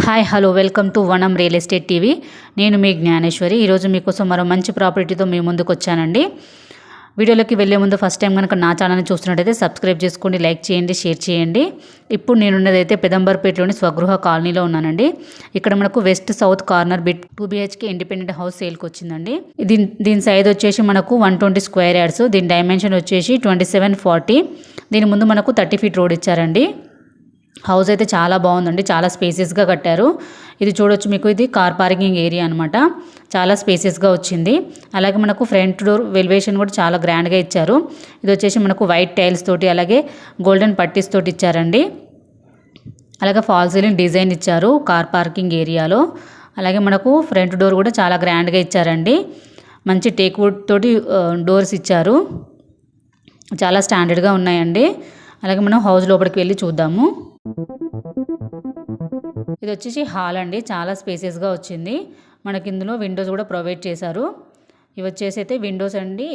Hi hello welcome to వనం real estate TV. నేను మీ జ్ఞానేశ్వరి. ఈరోజు మీకోసం మరో మంచి ప్రాపర్టీతో మీ ముందుకు వచ్చానండి. వీడియోలోకి వెళ్ళే ముందు ఫస్ట్ టైం కనుక నా ఛానల్ని చూస్తున్నట్టయితే సబ్స్క్రైబ్ చేసుకోండి, లైక్ చేయండి, షేర్ చేయండి. ఇప్పుడు నేనున్నదైతే పెదంబర్పేటలోని స్వగృహ కాలనీలో ఉన్నానండి. ఇక్కడ మనకు west south corner bit 2 BHK independent house సేల్కి వచ్చిందండి. దీని సైజ్ వచ్చేసి మనకు 120 స్క్వేర్ యార్డ్స్. దీని డైమెన్షన్ వచ్చేసి 2740. దీని ముందు మనకు 30 ఫీట్ రోడ్ ఇచ్చారండి. హౌస్ అయితే చాలా బాగుందండి, చాలా స్పేసియస్గా కట్టారు. ఇది చూడొచ్చు, మీకు ఇది కార్ పార్కింగ్ ఏరియా అనమాట. చాలా స్పేసియస్గా వచ్చింది. అలాగే మనకు ఫ్రంట్ డోర్ వెలివేషన్ కూడా చాలా గ్రాండ్గా ఇచ్చారు. ఇది వచ్చేసి మనకు వైట్ టైల్స్ తోటి అలాగే గోల్డెన్ పట్టీస్ తోటి ఇచ్చారండి. అలాగే ఫాల్ సీలింగ్ డిజైన్ ఇచ్చారు కార్ పార్కింగ్ ఏరియాలో. అలాగే మనకు ఫ్రంట్ డోర్ కూడా చాలా గ్రాండ్గా ఇచ్చారండి. మంచి టేక్ వుడ్ తోటి డోర్స్ ఇచ్చారు. చాలా స్టాండర్డ్గా ఉన్నాయండి. అలాగే మనం హౌస్ లోపలికి వెళ్ళి చూద్దాము. ఇది వచ్చేసి హాల్ అండి, చాలా స్పేసియస్గా వచ్చింది. మనకి ఇందులో విండోస్ కూడా ప్రొవైడ్ చేశారు. ఇవి వచ్చేసి అయితే విండోస్ అండి,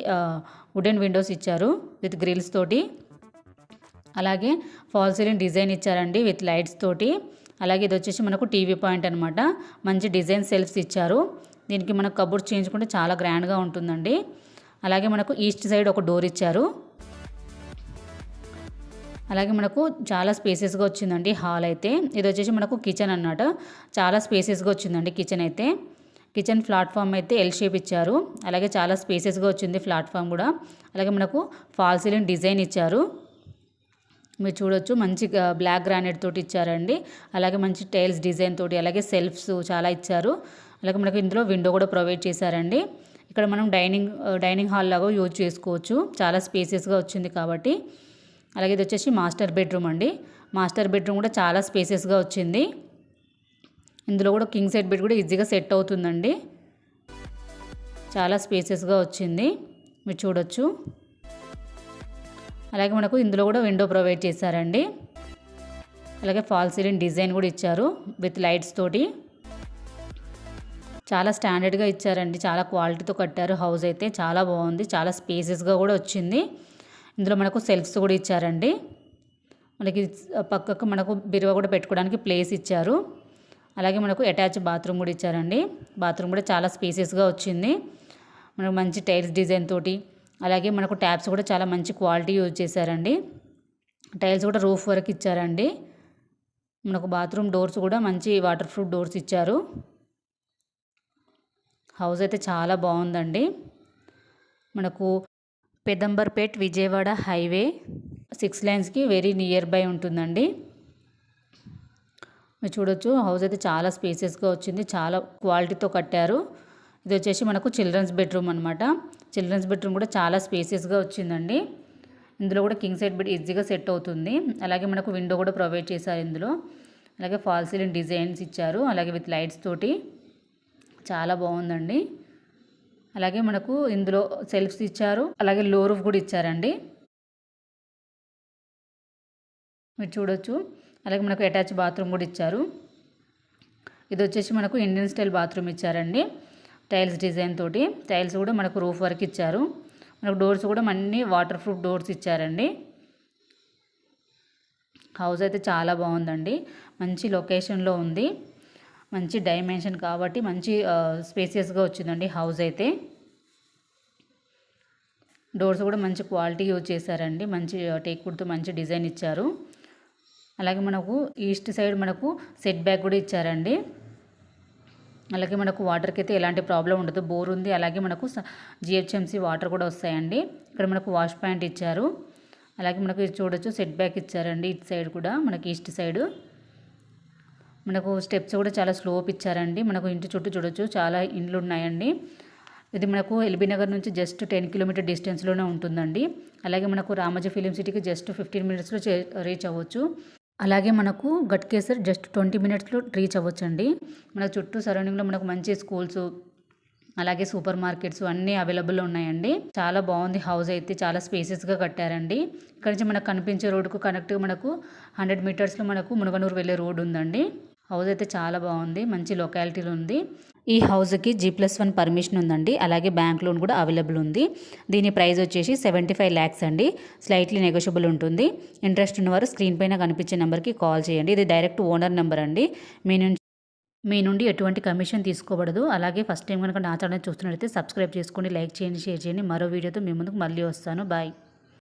వుడెన్ విండోస్ ఇచ్చారు విత్ గ్రిల్స్ తోటి. అలాగే ఫాల్ సీలింగ్ డిజైన్ ఇచ్చారండి విత్ లైట్స్ తోటి. అలాగే ఇది వచ్చేసి మనకు టీవీ పాయింట్ అనమాట. మంచి డిజైన్ సెల్ఫ్స్ ఇచ్చారు. దీనికి మనకు కబోర్డ్స్ చేయించుకుంటే చాలా గ్రాండ్గా ఉంటుందండి. అలాగే మనకు ఈస్ట్ సైడ్ ఒక డోర్ ఇచ్చారు. అలాగే మనకు చాలా స్పేసెస్గా వచ్చిందండి హాల్ అయితే. ఇది వచ్చేసి మనకు కిచెన్ అన్నమాట. చాలా స్పేసెస్గా వచ్చిందండి కిచెన్ అయితే. కిచెన్ ప్లాట్ఫామ్ అయితే ఎల్ షేప్ ఇచ్చారు. అలాగే చాలా స్పేసెస్గా వచ్చింది ప్లాట్ఫామ్ కూడా. అలాగే మనకు ఫాల్ సీలింగ్ డిజైన్ ఇచ్చారు. మీరు చూడొచ్చు, మంచి బ్లాక్ గ్రానైట్ తోటి ఇచ్చారండి. అలాగే మంచి టైల్స్ డిజైన్ తోటి, అలాగే సెల్ఫ్స్ చాలా ఇచ్చారు. అలాగే మనకు ఇందులో విండో కూడా ప్రొవైడ్ చేశారండి. ఇక్కడ మనం డైనింగ్ హాల్ లాగా యూజ్ చేసుకోవచ్చు, చాలా స్పేసెస్గా వచ్చింది కాబట్టి. అలాగే ఇది వచ్చేసి మాస్టర్ బెడ్రూమ్ అండి. మాస్టర్ బెడ్రూమ్ కూడా చాలా స్పేసెస్గా వచ్చింది. ఇందులో కూడా కింగ్ సైడ్ బెడ్ కూడా ఈజీగా సెట్ అవుతుందండి. చాలా స్పేసెస్గా వచ్చింది, మీరు చూడొచ్చు. అలాగే మనకు ఇందులో కూడా విండో ప్రొవైడ్ చేశారండి. అలాగే ఫాల్ సీలింగ్ డిజైన్ కూడా ఇచ్చారు విత్ లైట్స్ తోటి. చాలా స్టాండర్డ్గా ఇచ్చారండి, చాలా క్వాలిటీతో కట్టారు. హౌస్ అయితే చాలా బాగుంది, చాలా స్పేసెస్గా కూడా వచ్చింది. ఇందులో మనకు సెల్ఫ్స్ కూడా ఇచ్చారండి. మనకి పక్కకు మనకు బిరువ కూడా పెట్టుకోవడానికి ప్లేస్ ఇచ్చారు. అలాగే మనకు అటాచ్ బాత్రూమ్ కూడా ఇచ్చారండి. బాత్రూమ్ కూడా చాలా స్పేసెస్గా వచ్చింది. మనకు మంచి టైల్స్ డిజైన్ తోటి. అలాగే మనకు ట్యాప్స్ కూడా చాలా మంచి క్వాలిటీ యూజ్ చేశారండి. టైల్స్ కూడా రూఫ్ వరకు ఇచ్చారండి. మనకు బాత్రూమ్ డోర్స్ కూడా మంచి వాటర్ ప్రూఫ్ డోర్స్ ఇచ్చారు. హౌస్ అయితే చాలా బాగుందండి. మనకు పెదంబర్పేట్ విజయవాడ హైవే 6 లైన్స్కి వెరీ నియర్ బై ఉంటుందండి. మీరు చూడొచ్చు, హౌస్ అయితే చాలా స్పేసెస్గా వచ్చింది, చాలా క్వాలిటీతో కట్టారు. ఇది వచ్చేసి మనకు చిల్డ్రన్స్ బెడ్రూమ్ అనమాట. చిల్డ్రన్స్ బెడ్రూమ్ కూడా చాలా స్పేసెస్గా వచ్చిందండి. ఇందులో కూడా కింగ్ సైడ్ బెడ్ ఈజీగా సెట్ అవుతుంది. అలాగే మనకు విండో కూడా ప్రొవైడ్ చేశారు ఇందులో. అలాగే ఫాల్ సీలింగ్ డిజైన్స్ ఇచ్చారు, అలాగే విత్ లైట్స్ తోటి. చాలా బాగుందండి. అలాగే మనకు ఇందులో సెల్ఫ్స్ ఇచ్చారు, అలాగే లో రూఫ్ కూడా ఇచ్చారండి, మీరు చూడొచ్చు. అలాగే మనకు అటాచ్ బాత్రూమ్ కూడా ఇచ్చారు. ఇది వచ్చేసి మనకు ఇండియన్ స్టైల్ బాత్రూమ్ ఇచ్చారండి, టైల్స్ డిజైన్ తోటి. టైల్స్ కూడా మనకు రూఫ్ వరకు ఇచ్చారు. మనకు డోర్స్ కూడా అన్ని వాటర్ ప్రూఫ్ డోర్స్ ఇచ్చారండి. హౌస్ అయితే చాలా బాగుందండి, మంచి లొకేషన్లో ఉంది. మంచి డైమెన్షన్ కాబట్టి మంచి స్పేసియస్గా వచ్చిందండి హౌస్ అయితే. డోర్స్ కూడా మంచి క్వాలిటీ యూజ్ చేశారండి. మంచి టేక్ వుడ్తో మంచి డిజైన్ ఇచ్చారు. అలాగే మనకు ఈస్ట్ సైడ్ మనకు సెట్ బ్యాక్ కూడా ఇచ్చారండి. అలాగే మనకు వాటర్కి అయితే ఎలాంటి ప్రాబ్లం ఉండదు, బోర్ ఉంది. అలాగే మనకు GHMC వాటర్ కూడా వస్తాయండి. ఇక్కడ మనకు వాష్ పాయింట్ ఇచ్చారు. అలాగే మనకు ఇది చూడొచ్చు, సెట్ బ్యాక్ ఇచ్చారండి ఇటు సైడ్ కూడా, మనకి ఈస్ట్ సైడ్. మనకు స్టెప్స్ కూడా చాలా స్లోప్ ఇచ్చారండి. మనకు ఇంటి చుట్టూ చూడొచ్చు, చాలా ఇండ్లు ఉన్నాయండి. ఇది మనకు ఎల్బీ నగర్ నుంచి జస్ట్ 10 కిలోమీటర్ డిస్టెన్స్లోనే ఉంటుందండి. అలాగే మనకు రామోజీ ఫిలిం సిటీకి జస్ట్ 15 మినిట్స్లో రీచ్ అవ్వచ్చు. అలాగే మనకు గట్కేసర్ జస్ట్ 20 మినిట్స్లో రీచ్ అవ్వచ్చండి. మన చుట్టూ సరౌండింగ్లో మనకు మంచి స్కూల్స్, అలాగే సూపర్ మార్కెట్స్ అన్నీ అవైలబుల్లో ఉన్నాయండి. చాలా బాగుంది హౌస్ అయితే, చాలా స్పేసెస్గా కట్టారండి. ఇక్కడ నుంచి మనకు కనిపించే రోడ్డుకు కనెక్ట్గా మనకు 100 మీటర్స్లో మనకు మునగనూరు వెళ్ళే రోడ్డు ఉందండి. హౌస్ అయితే చాలా బాగుంది, మంచి లొకాలిటీలో ఉంది. ఈ హౌస్కి G+1 పర్మిషన్ ఉందండి. అలాగే బ్యాంక్ లోన్ కూడా అవైలబుల్ ఉంది. దీని ప్రైస్ వచ్చేసి 75 lakhs అండి. స్లైట్లీ నెగోషియబుల్ ఉంటుంది. ఇంట్రెస్ట్ ఉన్నవారు స్క్రీన్ పైన కనిపించే నెంబర్కి కాల్ చేయండి. ఇది డైరెక్ట్ ఓనర్ నెంబర్ అండి. మీ నుంచి మీ నుండి ఎటువంటి కమిషన్ తీసుకోబడదు. అలాగే ఫస్ట్ టైం కనుక నా ఛానల్ చూస్తున్నట్లయితే సబ్స్క్రైబ్ చేసుకోండి, లైక్ చేయండి, షేర్ చేయండి. మరో వీడియోతో మీ ముందుకు మళ్ళీ వస్తాను. బాయ్.